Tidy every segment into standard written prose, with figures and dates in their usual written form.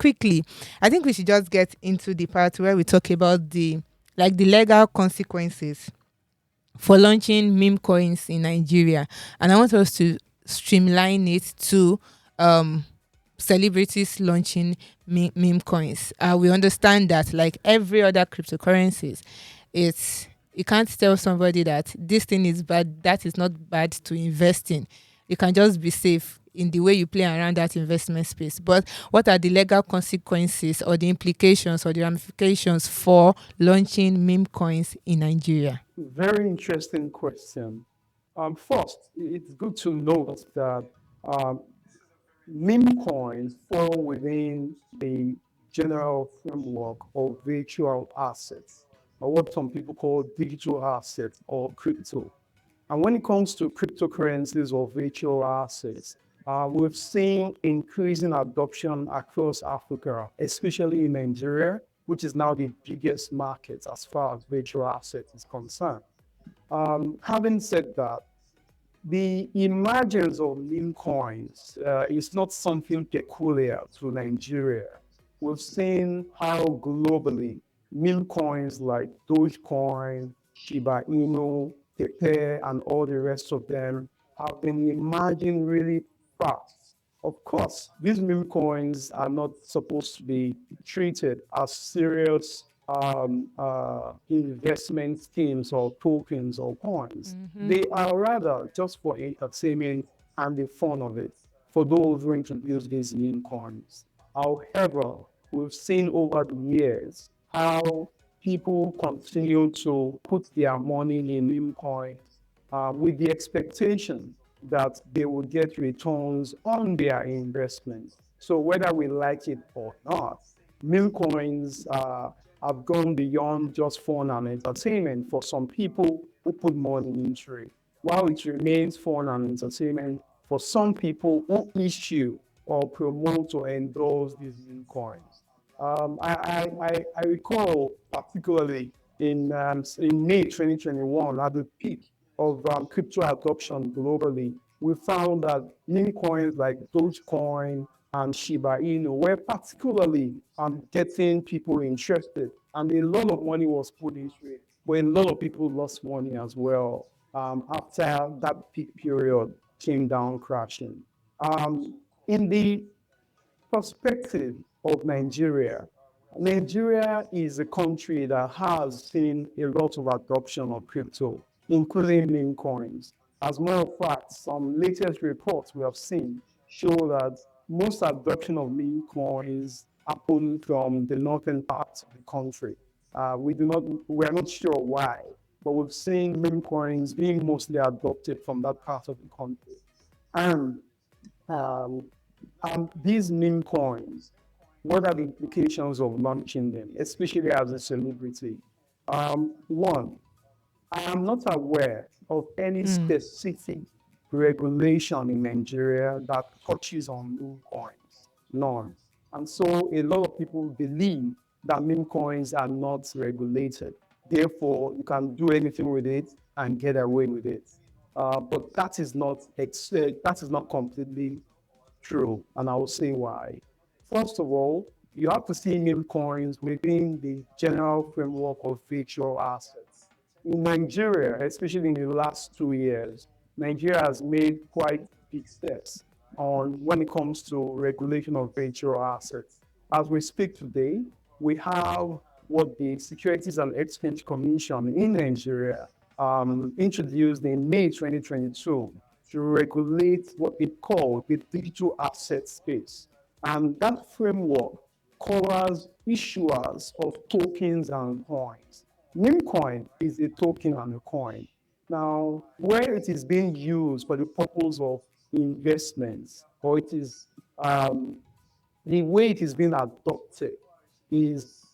quickly, I think we should just get into the part where we talk about the legal consequences for launching meme coins in Nigeria. And I want us to streamline it to um celebrities launching meme coins. We understand that, like every other cryptocurrencies, it's you can't tell somebody that this thing is bad, that is not bad to invest in. You can just be safe in the way you play around that investment space. But what are the legal consequences or the implications or the ramifications for launching meme coins in Nigeria? Very interesting question. First, it's good to note that um, meme coins fall within the general framework of virtual assets, or what some people call digital assets or crypto. And when it comes to cryptocurrencies or virtual assets, we've seen increasing adoption across Africa, especially in Nigeria, which is now the biggest market as far as virtual assets is concerned. Having said that, the emergence of meme coins is not something peculiar to Nigeria. We've seen how globally meme coins like Dogecoin, Shiba Inu, Pepe, and all the rest of them have been emerging really fast. Of course, these meme coins are not supposed to be treated as serious investment schemes or tokens or coins. They are rather just for entertainment and the fun of it for those who introduce these meme coins. However, we've seen over the years how people continue to put their money in meme coins with the expectation that they will get returns on their investment. So whether we like it or not, meme coins have gone beyond just fun and entertainment for some people who put money into it, while it remains fun and entertainment for some people who issue or promote or endorse these meme coins. I recall particularly in May 2021, at the peak of crypto adoption globally, we found that meme coins like Dogecoin and Shiba Inu were particularly getting people interested, and a lot of money was put into it. But a lot of people lost money as well after that peak period came down crashing. In the perspective of Nigeria, Nigeria is a country that has seen a lot of adoption of crypto, including meme coins. As a matter of fact, some latest reports we have seen show that most adoption of meme coins happen from the northern parts of the country. We are not sure why, but we've seen meme coins being mostly adopted from that part of the country. And um, these meme coins, what are the implications of launching them, especially as a celebrity? One, I am not aware of any specific regulation in Nigeria that touches on meme coins. None. And so a lot of people believe that meme coins are not regulated. Therefore, you can do anything with it and get away with it. But that is not completely true, and I will say why. First of all, you have to see meme coins within the general framework of virtual assets. In Nigeria, especially in the last 2 years, Nigeria has made quite big steps on when it comes to regulation of virtual assets. As we speak today, we have what the Securities and Exchange Commission in Nigeria introduced in May 2022 to regulate what it called the digital asset space. And that framework covers issuers of tokens and coins. Meme coin is a token and a coin. Now, where it is being used for the purpose of investments, or it is the way it is being adopted is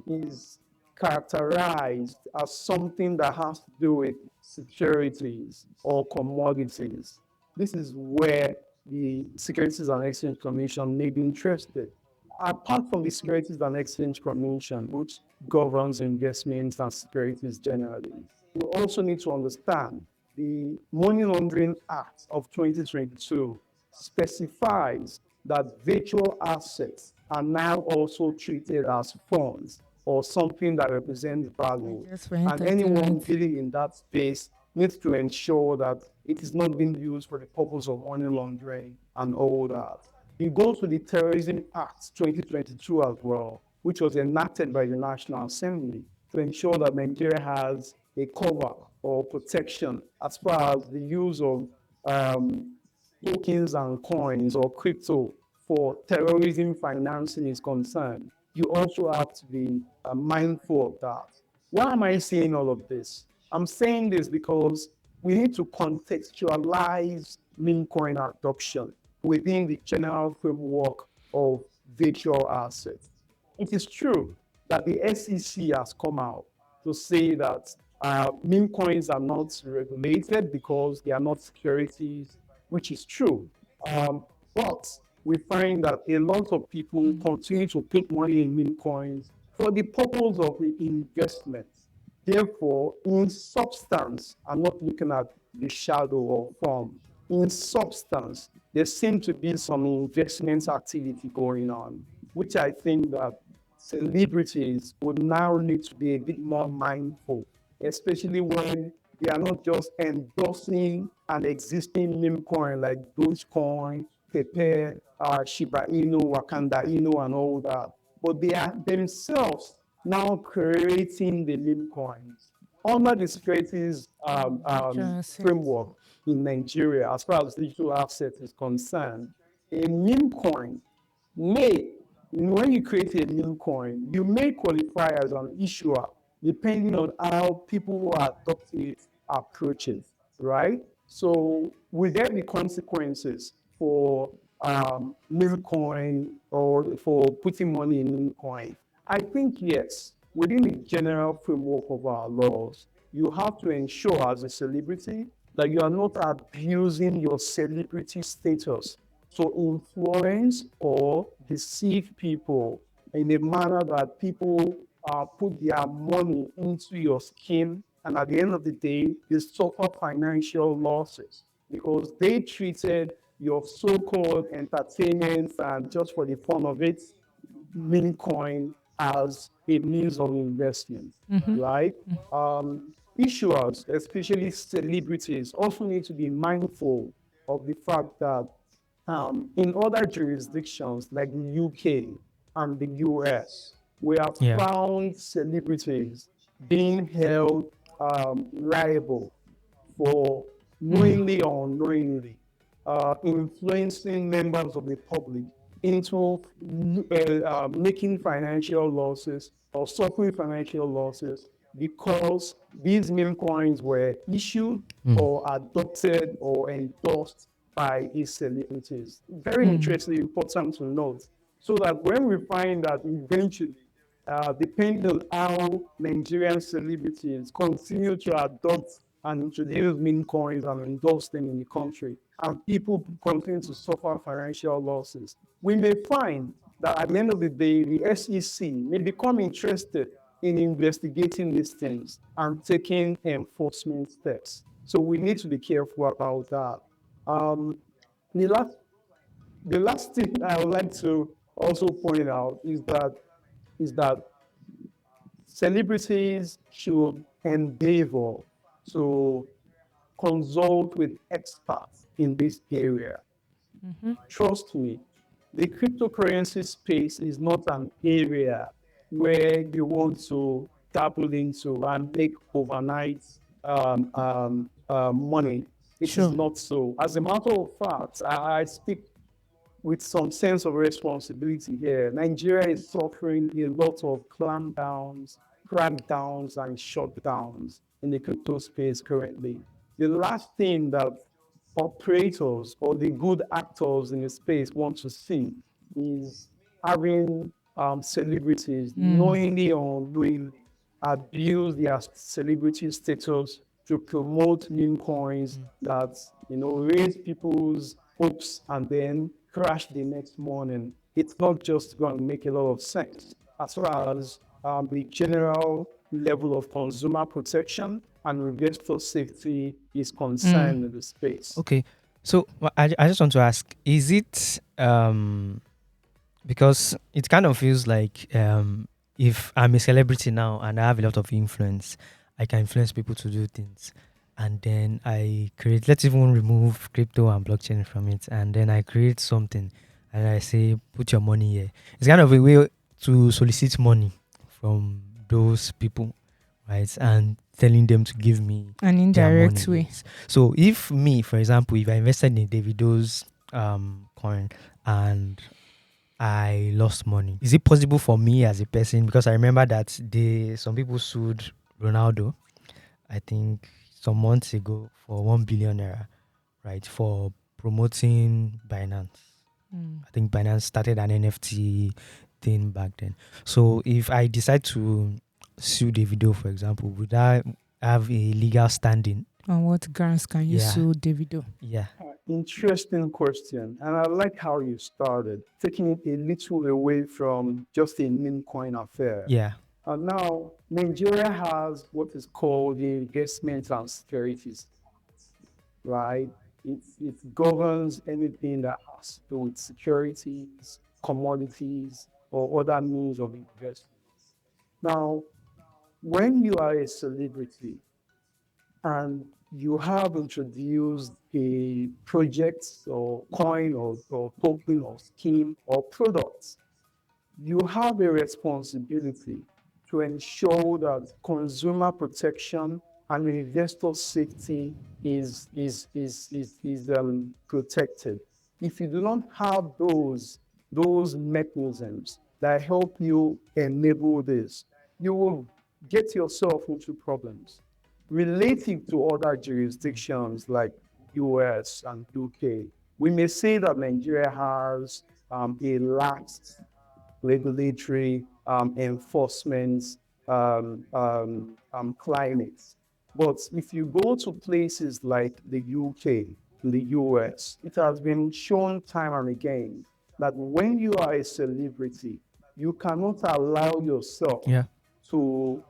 is characterized as something that has to do with securities or commodities. This is where the Securities and Exchange Commission may be interested. Apart from the Securities and Exchange Commission, which governs investments and securities generally, we also need to understand the Money Laundering Act of 2022 specifies that virtual assets are now also treated as funds or something that represents Like value. just for And anyone entertainment. dealing in that space needs to ensure that it is not being used for the purpose of money laundering and all that. You go to the Terrorism Act 2022 as well, which was enacted by the National Assembly to ensure that Nigeria has a cover or protection as far as the use of um, tokens and coins or crypto for terrorism financing is concerned. You also have to be mindful of that. Why am I saying all of this? I'm saying this because we need to contextualize meme coin adoption within the general framework of virtual assets. It is true that the SEC has come out to say that meme coins are not regulated because they are not securities, which is true. But we find that a lot of people continue to put money in meme coins for the purpose of the investment. Therefore, in substance, I'm not looking at the shadow or form. In substance, there seems to be some investment activity going on, which I think that celebrities would now need to be a bit more mindful, especially when they are not just endorsing an existing meme coin like Dogecoin, Pepe, Shiba Inu, Wakanda Inu, and all that, but they are themselves now creating the meme coins under the securities Virtual assets. framework in Nigeria, as far as digital assets is concerned. A meme coin may, when you create a meme coin, you may qualify as an issuer depending on how people who are adopting it approach it, right? So, will there be consequences for meme coin or for putting money in meme coin? I think yes. Within the general framework of our laws, you have to ensure as a celebrity that you are not abusing your celebrity status to influence or deceive people in a manner that people put their money into your scheme, and at the end of the day, they suffer financial losses because they treated your so-called entertainment and just for the fun of it, meme coin as a means of investment, right? Issuers, especially celebrities, also need to be mindful of the fact that in other jurisdictions like the UK and the US, we have Yeah. found celebrities being held liable for knowingly or unknowingly influencing members of the public into making financial losses or suffering financial losses because these meme coins were issued or adopted or endorsed by these celebrities. Very interesting, important to note. So that when we find that eventually depending on how Nigerian celebrities continue to adopt and introduce meme coins and endorse them in the country, and people continue to suffer financial losses, we may find that at the end of the day, the SEC may become interested in investigating these things and taking enforcement steps. So we need to be careful about that. Um, the last the last thing I would like to also point out is that celebrities should endeavor to consult with experts in this area. Trust me, the cryptocurrency space is not an area where you want to dabble into and make overnight money. It is Sure. not so. As a matter of fact, I speak with some sense of responsibility here. Nigeria is suffering a lot of clampdowns, crackdowns, and shutdowns in the crypto space currently. The last thing that operators or the good actors in the space want to see is having celebrities knowingly or unknowingly abuse their celebrity status to promote meme coins that raise people's hopes and then crash the next morning. It's not just going to make a lot of sense as far as the general level of consumer protection and investor safety is concerned in the space. Okay. So I just want to ask: is it because it kind of feels like if I'm a celebrity now and I have a lot of influence, I can influence people to do things. And then I create, let's even remove crypto and blockchain from it. And then I create something and I say, put your money here. It's kind of a way to solicit money from those people, right? And telling them to give me An their money. indirect way. Yes. So if me, for example, if I invested in Davido's coin and I lost money. Is it possible for me as a person? Because I remember that some people sued Ronaldo, I think some months ago for 1 billion naira, right? For promoting Binance. Mm. I think Binance started an NFT thing back then. So if I decide to sue Davido, for example, would I have a legal standing? On what grounds can you Yeah. sue Davido? Yeah. Interesting question. And I like how you started, taking it a little away from just a meme coin affair. Yeah. And now, Nigeria has what is called the investment and securities, right? It governs anything that has to do with securities, commodities, or other means of investment. Now, when you are a celebrity and you have introduced a project or coin or token or scheme or product, you have a responsibility to ensure that consumer protection and investor safety is protected. If you do not have those mechanisms that help you enable this, you will get yourself into problems relative to other jurisdictions like US and UK. We may say that Nigeria has a lax regulatory enforcement climates. But if you go to places like the UK, the US, it has been shown time and again that when you are a celebrity, you cannot allow yourself Yeah. to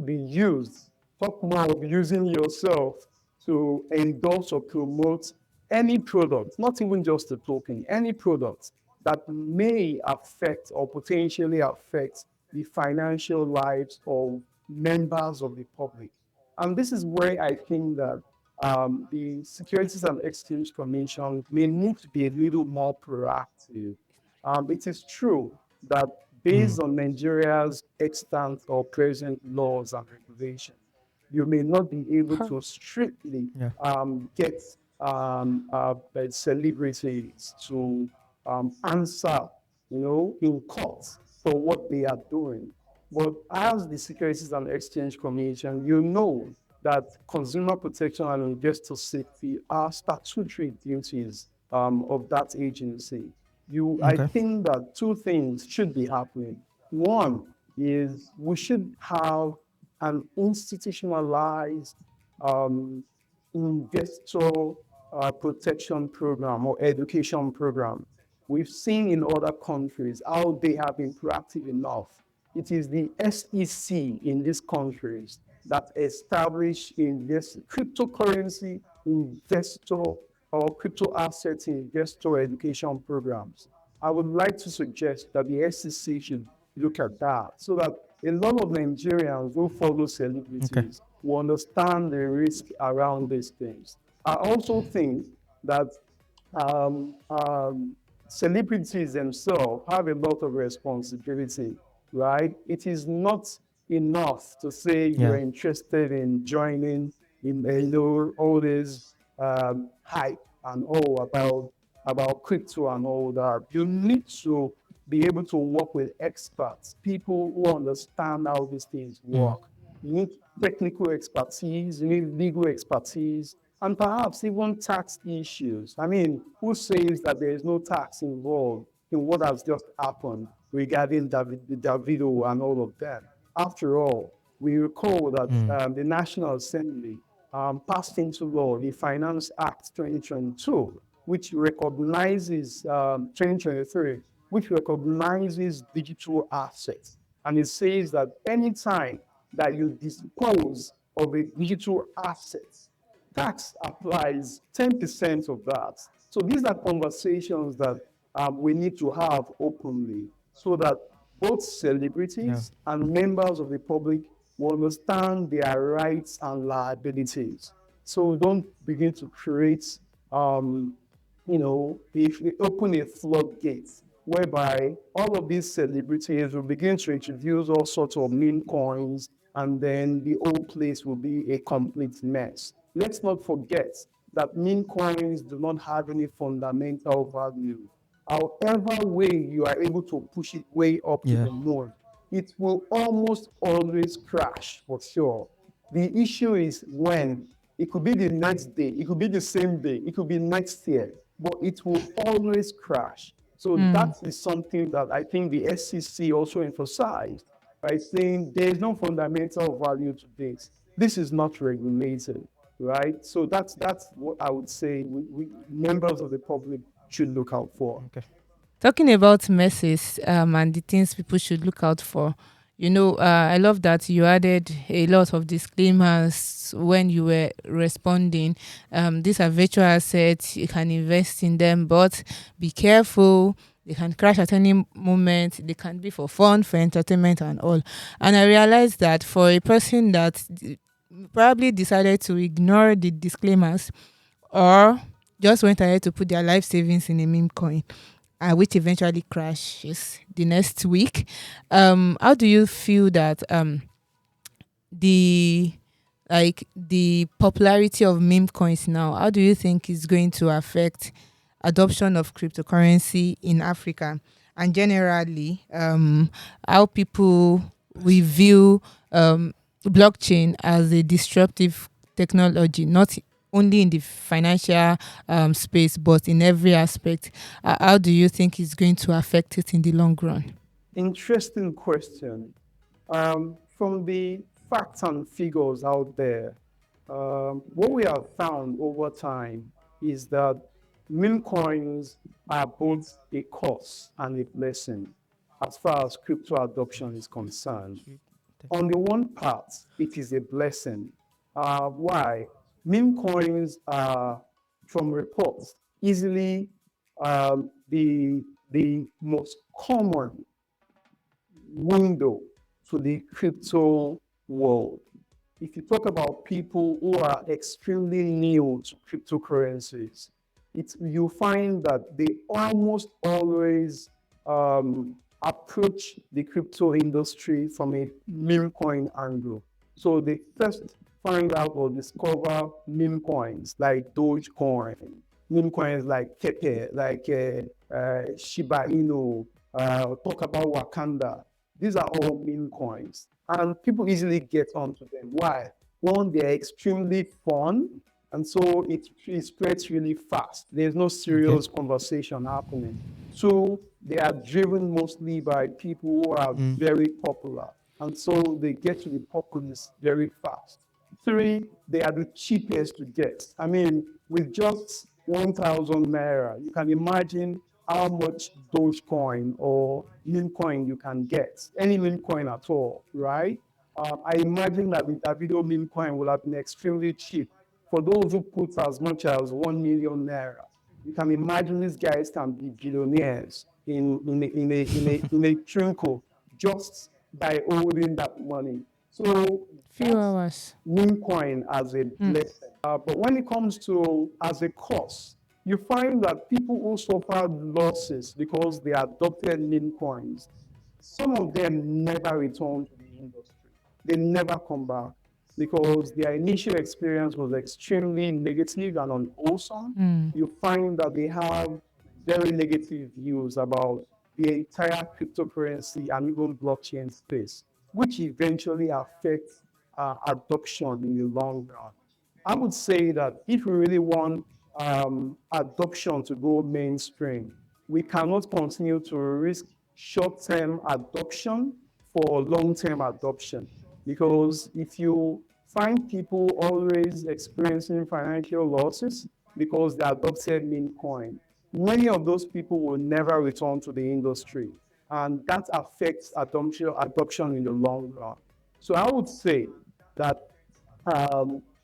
be used, talk more of using yourself to endorse or promote any product, not even just a token, any product that may affect or potentially affect the financial lives of members of the public. And this is where I think that the Securities and Exchange Commission may need to be a little more proactive. It is true that based on Nigeria's extant or present laws and regulations, you may not be able to strictly Yeah. get celebrities to answer, in court for what they are doing. But as the Securities and Exchange Commission, you know that consumer protection and investor safety are statutory duties of that agency. I Okay. think that two things should be happening. One is we should have an institutionalized um, investor protection program or education program. We've seen in other countries how they have been proactive enough. It is the SEC in these countries that establish cryptocurrency investor or crypto assets investor education programs. I would like to suggest that the SEC should look at that so that a lot of Nigerians who follow Okay. celebrities will understand the risk around these things. I also think that um, um, celebrities themselves have a lot of responsibility, right? It is not enough to say you're Yeah. interested in joining in all this hype and all about crypto and all that. You need to be able to work with experts, people who understand how these things work. You need technical expertise, you need legal expertise, and perhaps even tax issues. I mean, who says that there is no tax involved in what has just happened regarding Davido and all of that? After all, we recall that the National Assembly passed into law the Finance Act 2022, which recognizes 2023, which recognizes digital assets. And it says that anytime that you dispose of a digital asset, tax applies 10% of that. So these are conversations that we need to have openly so that both Yeah. celebrities and members of the public will understand their rights and liabilities. So don't begin to create, if we open a floodgate whereby all of these celebrities will begin to introduce all sorts of meme coins, and then the whole place will be a complete mess. Let's not forget that meme coins do not have any fundamental value. However way you are able to push it way up to Yeah. the moon, it will almost always crash for sure. The issue is when. It could be the next day, it could be the same day, it could be next year, but it will always crash. So that is something that I think the SEC also emphasized by saying there is no fundamental value to this. This is not regulated, right? So that's what I would say members of the public should look out for. Okay. Talking about messes and the things people should look out for, I love that you added a lot of disclaimers when you were responding. These are virtual assets, you can invest in them, but be careful. They can crash at any moment. They can be for fun, for entertainment, and all. And I realized that for a person that probably decided to ignore the disclaimers or just went ahead to put their life savings in a meme coin, which eventually crashes the next week. How do you feel that the the popularity of meme coins now? How do you think is going to affect adoption of cryptocurrency in Africa, and generally how people we view blockchain as a disruptive technology, not only in the financial space, but in every aspect? How do you think it's going to affect it in the long run? Interesting question. From the facts and figures out there, what we have found over time is that meme coins are both a curse and a blessing as far as crypto adoption is concerned. On the one part, it is a blessing. Why? Meme coins are, from reports, easily the most common window to the crypto world. If you talk about people who are extremely new to cryptocurrencies, you find that they almost always approach the crypto industry from a meme coin angle. So they first find out or discover meme coins like Dogecoin, meme coins like Pepe, like Shiba Inu, talk about Wakanda. These are all meme coins, and people easily get onto them. Why? One, they're extremely fun, and so it spreads really fast. There's no serious conversation happening. Two, they are driven mostly by people who are very popular, and so they get to the populace very fast. Three, they are the cheapest to get. I mean, with just 1,000 naira, you can imagine how much Dogecoin or meme coin you can get. Any meme coin at all, right? I imagine that the Davido meme coin will have been extremely cheap for those who put as much as 1 million naira. You can imagine these guys can be billionaires in a twinkle just by holding that money. So Few hours. meme coin as a blessing. But when it comes to as a cost, you find that people who suffered losses because they adopted meme coins, some of them never return to the industry. They never come back because their initial experience was extremely negative and unwholesome. You find that they have very negative views about the entire cryptocurrency and even blockchain space, which eventually affects adoption in the long run. I would say that if we really want adoption to go mainstream, we cannot continue to risk short-term adoption for long-term adoption. Because if you find people always experiencing financial losses because they adopted meme coin, many of those people will never return to the industry. And that affects adoption in the long run. So I would say that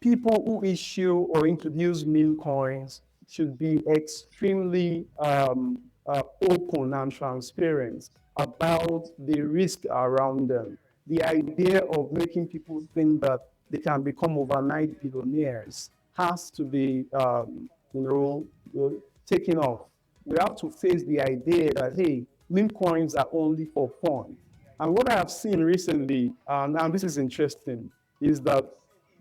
people who issue or introduce meme coins should be extremely open and transparent about the risk around them. The idea of making people think that they can become overnight billionaires has to be, taken off. We have to face the idea that, hey, meme coins are only for fun. And what I have seen recently, and this is interesting, is that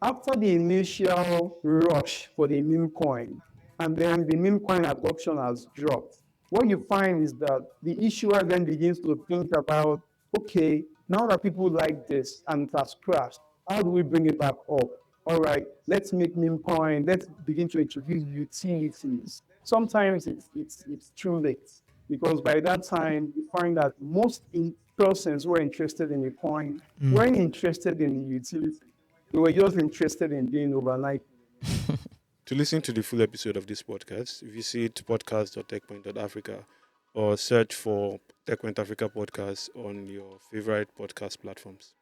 after the initial rush for the meme coin, and then the meme coin adoption has dropped, what you find is that the issuer then begins to think about, okay, now that people like this and it has crashed, how do we bring it back up? All right, let's make meme coin, let's begin to introduce utilities. Sometimes it's too late, because by that time you find that most persons who are interested in the coin weren't interested in the utility. They were just interested in being overnight. To listen to the full episode of this podcast, visit podcast.techpoint.africa or search for Techpoint Africa Podcast on your favorite podcast platforms.